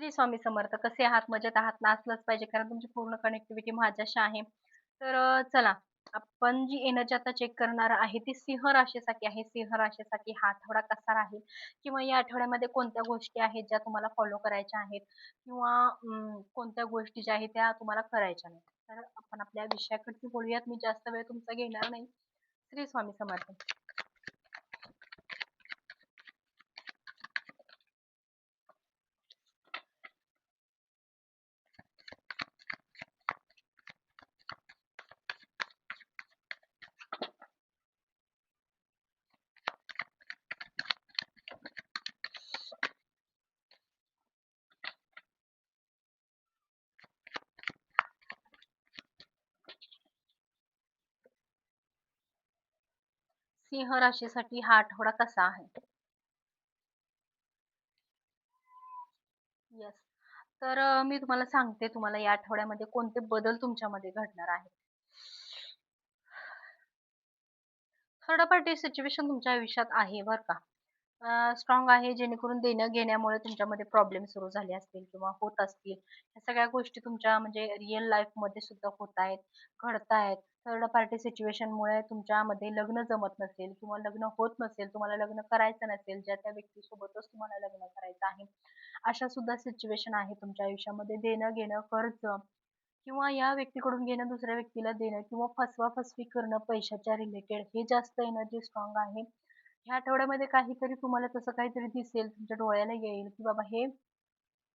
श्री स्वामी समर्थ. कसे आहात? मजेत आहात ना? असलंच पाहिजे कारण तुमची पूर्ण कनेक्टिव्हिटी माझ्याशी आहे. तर चला आपण जी एनर्जी आता चेक करणार आहे ती सिंह राशीसाठी आहे. सिंह राशीसाठी हा आठवडा कसा राहील? किंवा या आठवड्यामध्ये कोणत्या गोष्टी आहेत ज्या तुम्हाला फॉलो करायच्या आहेत? किंवा कोणत्या गोष्टी ज्या आहेत त्या तुम्हाला करायच्या नाहीत. तर आपण आपल्या विषयाकडे बोलूयात. मी जास्त वेळ तुमचा घेणार नाही. श्री स्वामी समर्थ. सिंह राशीसाठी हा आठवडा कसा आहे? येस. तर मी तुम्हाला सांगते तुम्हाला या आठवड्यामध्ये कोणते बदल तुमच्यामध्ये घडणार आहेत. थर्ड पार्टी सिच्युएशन तुमच्या आयुष्यात आहे बरं का. स्ट्रॉंग आहे जेणेकरून देणं-घेण्यामुळे तुमच्यामध्ये प्रॉब्लेम सुरू झाले असतील किंवा होत असतील. ह्या सगळ्या गोष्टी तुमच्या म्हणजे रिअल लाईफमध्ये सुद्धा होतायत, घडतायत. थर्ड पार्टी सिच्युएशनमुळे तुमच्यामध्ये लग्न जमत नसेल किंवा लग्न होत नसेल, तुम्हाला लग्न करायचं नसेल, ज्या त्या व्यक्तीसोबतच तुम्हाला लग्न करायचं आहे. अशा सुद्धा सिच्युएशन आहे तुमच्या आयुष्यामध्ये. देणं-घेणं, कर्ज किंवा या व्यक्तीकडून घेणं, दुसऱ्या व्यक्तीला देणं किंवा फसवा-फसवी करणं पैशाच्या रिलेटेड हे जास्त एनर्जी स्ट्रॉंग आहे. ह्या आठवड्यामध्ये काहीतरी तुम्हाला तसं काहीतरी दिसेल, तुमच्या डोळ्याला येईल, की बाबा हे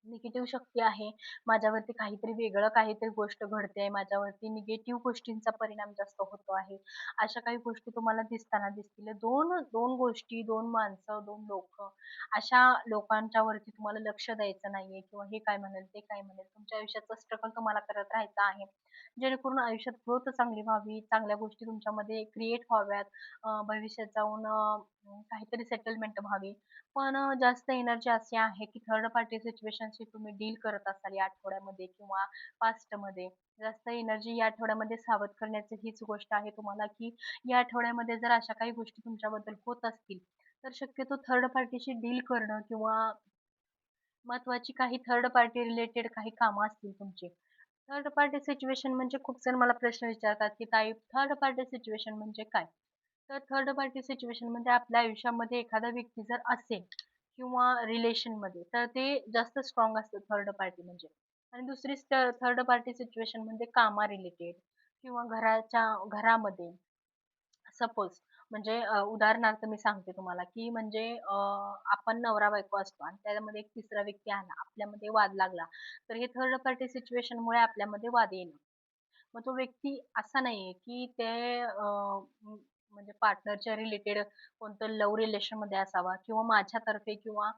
निगेटिव्ह शक्ती आहे. माझ्यावरती काहीतरी वेगळं काहीतरी गोष्ट घडतेय. माझ्यावरती निगेटिव्ह गोष्टींचा परिणाम जास्त होतो आहे. अशा काही गोष्टी तुम्हाला दिसताना दिसतील. 2 गोष्टी, 2 माणसं, 2 लोकं अशा लोकांच्या वरती तुम्हाला लक्ष द्यायचं नाहीये किंवा हे काय म्हणेल, ते काय म्हणेल. तुमच्या आयुष्याचं स्ट्रगल तुम्हाला करत राहायचं आहे. जेणेकरून आयुष्यात ग्रोथ चांगली व्हावी, चांगल्या गोष्टी तुमच्यामध्ये क्रिएट व्हाव्यात. भविष्यात जाऊन काहीतरी सेटलमेंट व्हावी. पण जास्त एनर्जी अशी आहे, की थर्ड पार्टी सिच्युएशनशी तुम्ही डील करत असाल या आठवड्यामध्ये किंवा पास्टमध्ये. जास्त एनर्जी या आठवड्यामध्ये सावध करण्याची हीच गोष्ट आहे तुम्हाला, की या आठवड्यामध्ये जर अशा काही गोष्टी तुमच्याबद्दल होत असतील, तर शक्यतो थर्ड पार्टीशी डील करणं किंवा महत्त्वाची काही थर्ड पार्टी रिलेटेड काही कामं असतील तुमची. थर्ड पार्टी सिच्युएशन म्हणजे खूप जण मला प्रश्न विचारतात, की ताई थर्ड पार्टी सिच्युएशन म्हणजे काय? तर थर्ड पार्टी सिच्युएशन म्हणजे आपल्या आयुष्यामध्ये एखादा व्यक्ती जर असेल किंवा रिलेशनमध्ये तर ते जास्त स्ट्रॉंग असतं थर्ड पार्टी म्हणजे. आणि दुसरी थर्ड पार्टी सिच्युएशन म्हणजे कामा रिलेटेड किंवा घरामध्ये सपोज म्हणजे उदाहरणार्थ मी सांगते तुम्हाला, की म्हणजे आपण नवरा-बायको असतो आणि त्यामध्ये एक तिसरा व्यक्ती आला, आपल्यामध्ये वाद लागला. तर हे थर्ड पार्टी सिच्युएशनमुळे आपल्यामध्ये वाद येणं. मग तो व्यक्ती असा नाहीये, की ते म्हणजे पार्टनरच्या रिलेटेड कोणतं लव्ह रिलेशनमध्ये असावा किंवा माझ्यातर्फे किंवा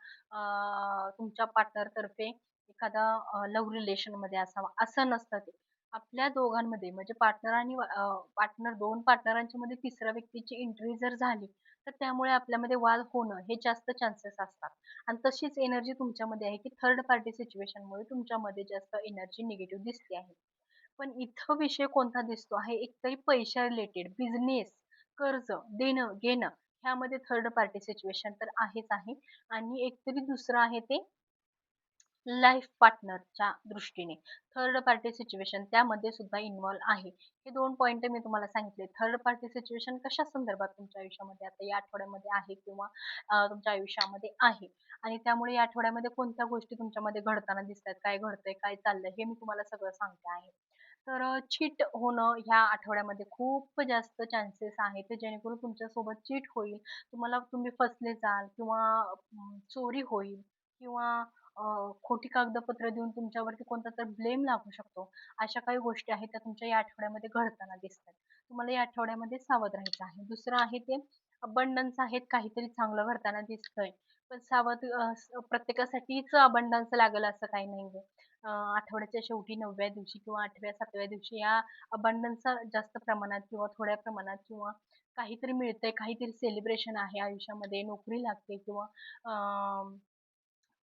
तुमच्या पार्टनरतर्फे एखादा लव्ह रिलेशनमध्ये असावा, असं नसतं ते. आपल्या दोघांमध्ये म्हणजे पार्टनर आणि पार्टनर 2 पार्टनरांच्या मध्ये तिसऱ्या व्यक्तीची एंट्री जर झाली, तर त्यामुळे आपल्यामध्ये वाद होणं हे जास्त चान्सेस असतात. आणि तशीच एनर्जी तुमच्यामध्ये आहे, की थर्ड पार्टी सिच्युएशनमुळे तुमच्यामध्ये जास्त एनर्जी निगेटिव्ह दिसते आहे. पण इथं विषय कोणता दिसतो आहे, एकतरी पैशा रिलेटेड, बिझनेस, कर्ज, देणं-घेणं ह्यामध्ये थर्ड पार्टी सिच्युएशन तर आहेच आहे. आणि एकतरी दुसरं आहे ते लाईफ पार्टनरच्या दृष्टीने थर्ड पार्टी सिच्युएशन त्यामध्ये सुद्धा इन्व्हॉल्व आहे. हे 2 पॉइंट मी तुम्हाला सांगितले. थर्ड पार्टी सिच्युएशन कशा संदर्भात तुमच्या आयुष्यामध्ये आता या आठवड्यामध्ये आहे किंवा तुमच्या आयुष्यामध्ये आहे आणि त्यामुळे या आठवड्यामध्ये कोणत्या गोष्टी तुमच्यामध्ये घडताना दिसतायत, काय घडतंय, काय चाललंय हे मी तुम्हाला सगळं सांगते आहे. तर चीट होणं ह्या आठवड्यामध्ये खूप जास्त चान्सेस आहेत, ते जेणेकरून तुमच्यासोबत चीट होईल. तुम्ही फसले जाल किंवा चोरी होईल किंवा खोटी कागदपत्र देऊन तुमच्यावरती कोणता तर ब्लेम लागू शकतो. अशा काही गोष्टी आहेत त्या तुमच्या या आठवड्यामध्ये घडताना दिसतात. तुम्हाला या आठवड्यामध्ये सावध राहायचं आहे. दुसरं आहे ते अबंडन्स आहेत, काहीतरी चांगलं घडताना दिसतंय. पण सावध प्रत्येकासाठीच अबंडन्स लागेल असं काही नाहीये. आठवड्याच्या शेवटी 9व्या दिवशी किंवा 8व्या 7व्या दिवशी या अबंडन्सचा जास्त प्रमाणात किंवा थोड्या प्रमाणात किंवा काहीतरी मिळतंय, काहीतरी सेलिब्रेशन आहे आयुष्यामध्ये, नोकरी लागते किंवा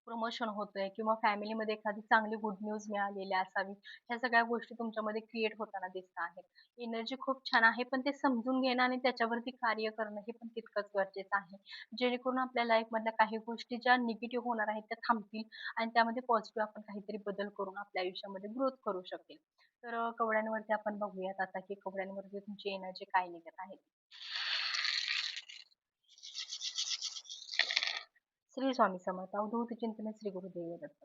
प्रमोशन होतंय किंवा फॅमिलीमध्ये एखादी चांगली गुड न्यूज मिळालेली असावी. ह्या सगळ्या गोष्टी तुमच्यामध्ये क्रिएट होताना दिसत आहेत. एनर्जी खूप छान आहे, पण ते समजून घेणं आणि त्याच्यावरती कार्य करणं हे पण तितकंच गरजेचं आहे. जेणेकरून आपल्या लाईफमधल्या काही गोष्टी ज्या निगेटिव्ह होणार आहेत त्या थांबतील आणि त्यामध्ये पॉझिटिव्ह आपण काहीतरी बदल करून आपल्या आयुष्यामध्ये ग्रोथ करू शकेल. तर कवड्यांवरती आपण बघूयात आता, की कवड्यांवरती तुमची एनर्जी काय निघत आहे. श्री स्वामी समर्थ. अवधूत चिंतन श्री गुरुदेव दत्त.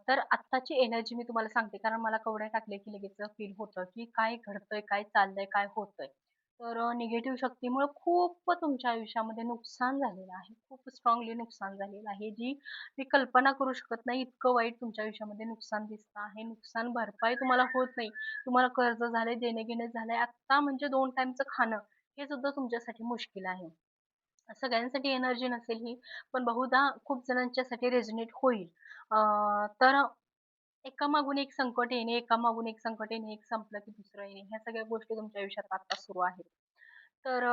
तर आत्ताची एनर्जी मी तुम्हाला सांगते, कारण मला कवड्या टाकल्या की लगेच फील होतं, की काय घडतंय, काय चाललंय, काय होतंय. तर निगेटिव्ह शक्तीमुळे खूप तुमच्या आयुष्यामध्ये नुकसान झालेलं आहे. खूप स्ट्रॉंगली नुकसान झालेलं आहे, जी मी कल्पना करू शकत नाही, इतकं वाईट तुमच्या आयुष्यामध्ये नुकसान दिसतं आहे. नुकसान भरपाई तुम्हाला होत नाही. तुम्हाला कर्ज झालंय, देणे-घेणे झालंय. आत्ता म्हणजे 2 टाईमचं खाणं हे सुद्धा तुमच्यासाठी मुश्किल आहे. सगळ्यांसाठी एनर्जी नसेल ही, पण बहुधा खूप जणांच्यासाठी रेझोनेट होईल. तर एकामागून एक संकट येणे, एकामागून एक संकट येणे, एक संपलं की दुसरं येणे, ह्या सगळ्या गोष्टी तुमच्या आयुष्यात आता सुरू आहेत. तर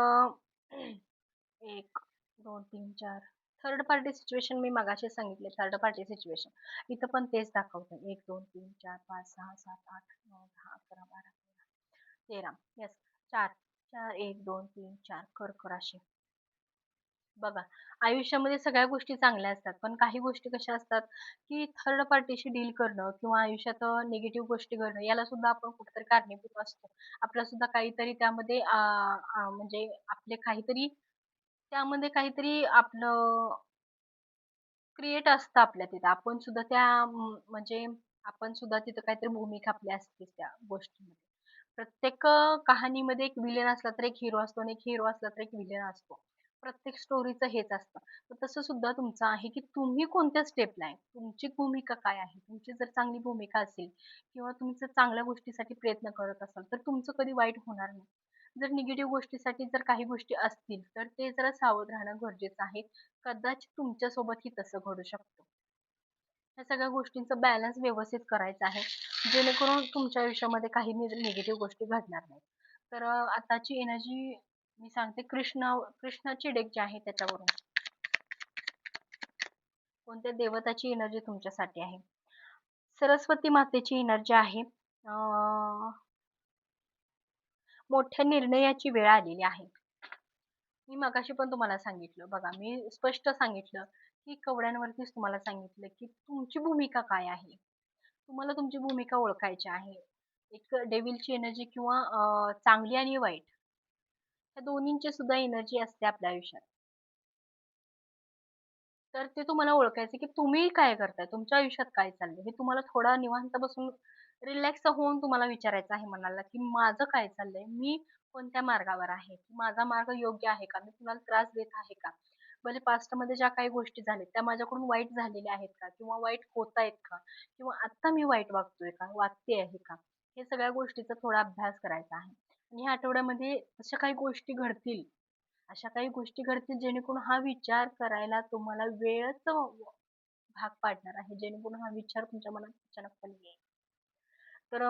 1, 2, 3, 4 थर्ड पार्टी सिच्युएशन मी मगाशी सांगितले, थर्ड पार्टी सिच्युएशन. इथं पण तेच दाखवतंय. 1, 2, 3, 4, 5, 6, 7, 8, 9, 10, 11, 12, 13. येस 4. 4, 1, 2, 3, 4 कर्क राशी. बघा, आयुष्यामध्ये सगळ्या गोष्टी चांगल्या असतात. पण काही गोष्टी कशा असतात, की थर्ड पार्टीशी डील करणं किंवा आयुष्यात निगेटिव्ह गोष्टी घडणं याला सुद्धा आपण कुठेतरी कारणीभूत असतो. आपला सुद्धा काहीतरी त्यामध्ये म्हणजे आपले काहीतरी त्यामध्ये काहीतरी आपलं क्रिएट असतं आपल्या तिथं. आपण सुद्धा त्या म्हणजे आपण सुद्धा तिथं काहीतरी भूमिका आपली असतेच त्या गोष्टीमध्ये. प्रत्येक कहाणीमध्ये एक विलेन असला तर एक हिरो असतो आणि एक हिरो असला तर एक विलेन असतो. प्रत्येक स्टोरीचं हेच असतं. तर तसं सुद्धा तुमचं आहे, की तुम्ही कोणत्या स्टेपला आहे? तुमची भूमिका काय आहे? तुमची जर चांगली भूमिका असेल किंवा तुम्ही जर चांगल्या गोष्टीसाठी प्रयत्न करत असाल, तर तुमचं कधी वाईट होणार नाही. जर निगेटिव्ह गोष्टीसाठी जर काही गोष्टी असतील, तर ते जरा सावध राहणं गरजेचं आहे. कदाचित तुमच्यासोबतही तसं घडू शकतं. ह्या सगळ्या गोष्टींचा बॅलन्स व्यवस्थित करायचा आहे, जेणेकरून तुमच्या आयुष्यामध्ये काही निगेटिव्ह गोष्टी घडणार नाहीत. तर आताची एनर्जी मी सांगते कृष्णाची डेक जी आहे त्याच्यावरून. कोणत्या देवताची एनर्जी तुमच्यासाठी आहे? सरस्वती मातेची एनर्जी आहे. मोठ्या निर्णयाची वेळ आलेली आहे. मी मगाशी पण तुम्हाला सांगितलं बघा, मी स्पष्ट सांगितलं, की कवड्यांवरतीच तुम्हाला सांगितलं, की तुमची भूमिका काय आहे? तुम्हाला तुमची भूमिका ओळखायची आहे. एक डेव्हिलची एनर्जी किंवा चांगली आणि वाईट ह्या दोन्हींची सुद्धा एनर्जी असते आपल्या आयुष्यात. तर ते तुम्हाला ओळखायचं की तुम्ही काय करताय? तुमच्या आयुष्यात काय चाललंय? हे तुम्हाला थोडा निवांत बसून रिलॅक्स होऊन तुम्हाला विचारायचं आहे मनाला, की माझं काय चाललंय? मी कोणत्या मार्गावर आहे? माझा मार्ग योग्य आहे का? मी कुणाला त्रास देत आहे का? भले पास्टमध्ये ज्या काही गोष्टी झाल्यात त्या माझ्याकडून वाईट झालेल्या आहेत का? किंवा वाईट होतायत का? किंवा आत्ता मी वाईट वागतोय का? वागते आहे का? हे सगळ्या गोष्टीचा थोडा अभ्यास करायचा आहे. आणि ह्या आठवड्यामध्ये अशा काही गोष्टी घडतील, अशा काही गोष्टी घडतील जेणेकरून हा विचार करायला तुम्हाला वेळच भाग पाडणार आहे. जेणेकरून हा विचार तुमच्या मनात अचानकपणे येईल. तर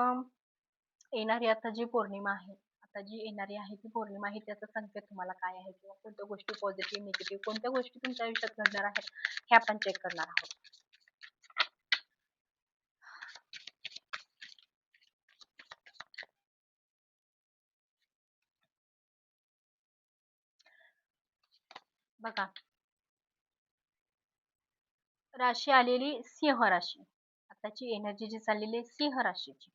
येणारी आता जी पौर्णिमा आहे, आता जी येणारी आहे ती पौर्णिमा आहे त्याचा संकेत तुम्हाला काय आहे? किंवा कोणत्या गोष्टी पॉझिटिव्ह, निगेटिव्ह कोणत्या गोष्टी तुमच्या आयुष्यात घडणार आहेत, हे आपण चेक करणार आहोत. बघा, राशी आलेली सिंह राशी. आताची एनर्जी जी चाललेली आहे सिंह राशीची.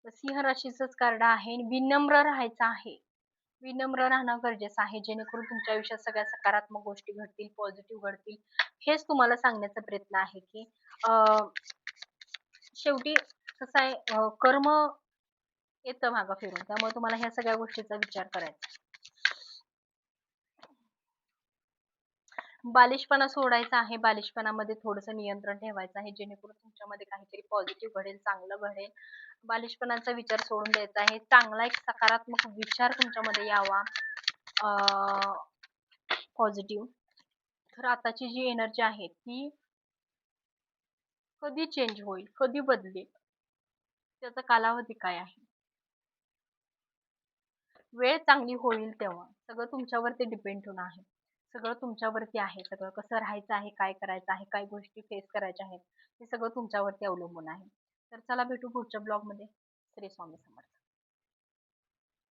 तर सिंह राशीचंच कार्ड आहे आणि विनम्र राहायचं आहे. विनम्र राहणं गरजेचं आहे, जेणेकरून तुमच्या आयुष्यात सगळ्या सकारात्मक गोष्टी घडतील, पॉझिटिव्ह घडतील. हेच तुम्हाला सांगण्याचा प्रयत्न आहे, की शेवटी कसं आहे, कर्म येतं मागं फिरून. त्यामुळे तुम्हाला ह्या सगळ्या गोष्टीचा विचार करायचा आहे. बालिशपणा सोडायचा आहे. बालिशपणामध्ये थोडंसं नियंत्रण ठेवायचं आहे, जेणेकरून तुमच्यामध्ये काहीतरी पॉझिटिव्ह घडेल, चांगलं घडेल. बालिशपणाचा विचार सोडून द्यायचा आहे. चांगला एक सकारात्मक विचार तुमच्यामध्ये यावा. पॉझिटिव्ह. तर आताची जी एनर्जी आहे ती कधी चेंज होईल, कधी बदलेल, त्याचा कालावधी काय आहे? वेळ चांगली होईल तेव्हा. सगळं तुमच्यावरती डिपेंड होणं आहे. सगळं तुमच्यावरती आहे. सगळं कसं राहायचं आहे, काय करायचं आहे, काय गोष्टी फेस करायच्या आहेत, हे सगळं तुमच्यावरती अवलंबून आहे. तर चला भेटू पुढच्या ब्लॉगमध्ये. श्री स्वामी समर्थ.